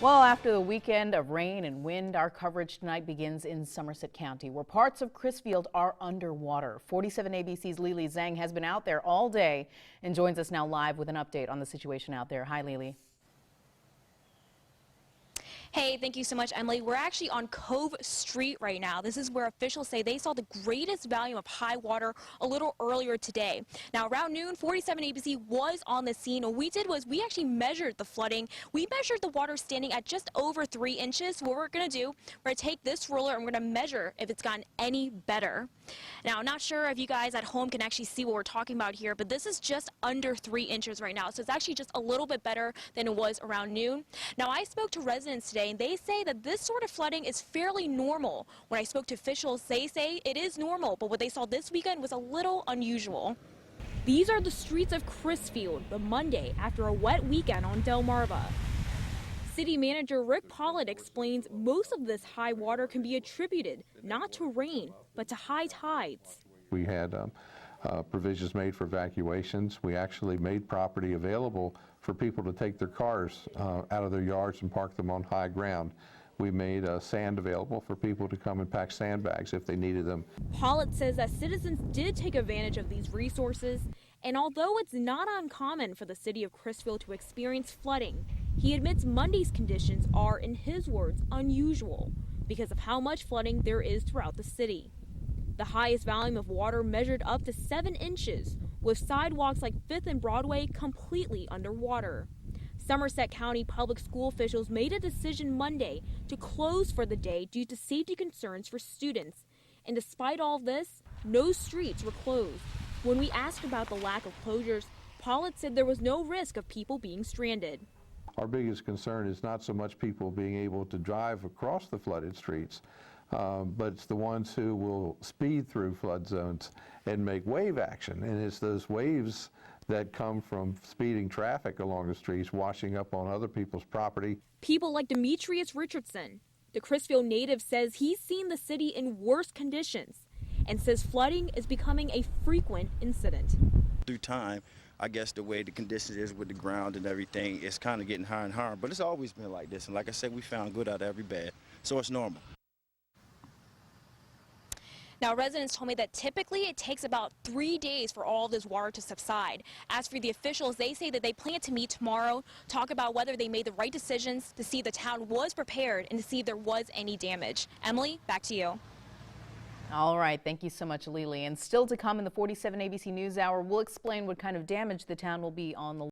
Well, after the weekend of rain and wind, our coverage tonight begins in Somerset County, where parts of Crisfield are underwater. 47 ABC's Lily Zhang has been out there all day and joins us now live with an update on the situation out there. Hi, Lily. Hey, thank you so much, Emily. We're actually on Cove Street right now. This is where officials say they saw the greatest volume of high water a little earlier today. Now, around noon, 47 ABC was on the scene. What we did was we actually measured the flooding. We measured the water standing at just over 3 inches. So what we're going to do, we're going to take this ruler and we're going to measure if it's gotten any better. Now, I'm not sure if you guys at home can actually see what we're talking about here, but this is just under 3 inches right now. So it's actually just a little bit better than it was around noon. Now, I spoke to residents today, and they say that this sort of flooding is fairly normal. When I spoke to officials, they say it is normal, but what they saw this weekend was a little unusual. These are the streets of Crisfield, the Monday after a wet weekend on Delmarva. City Manager Rick Pollitt explains most of this high water can be attributed not to rain, but to high tides. We had provisions made for evacuations. We actually made property available for people to take their cars out of their yards and park them on high ground. We made sand available for people to come and pack sandbags if they needed them. Pollitt says that citizens did take advantage of these resources, and although it's not uncommon for the city of Crisfield to experience flooding, he admits Monday's conditions are, in his words, unusual because of how much flooding there is throughout the city. The highest volume of water measured up to 7 inches, with sidewalks like 5th and Broadway completely underwater. Somerset County public school officials made a decision Monday to close for the day due to safety concerns for students. And despite all this, no streets were closed. When we asked about the lack of closures, Pollitt said there was no risk of people being stranded. Our biggest concern is not so much people being able to drive across the flooded streets, but it's the ones who will speed through flood zones and make wave action. And it's those waves that come from speeding traffic along the streets, washing up on other people's property. People like Demetrius Richardson, the Crisfield native, says he's seen the city in worse conditions and says flooding is becoming a frequent incident. Through time, I guess the way the conditions is with the ground and everything, it's kind of getting higher and higher, but it's always been like this. And like I said, we found good out of every bad, so it's normal. Now, residents told me that typically it takes about 3 days for all of this water to subside. As for the officials, they say that they plan to meet tomorrow, talk about whether they made the right decisions, to see if the town was prepared, and to see if there was any damage. Emily, back to you. All right. Thank you so much, Lily. And still to come in the 47 ABC News Hour, we'll explain what kind of damage the town will be on the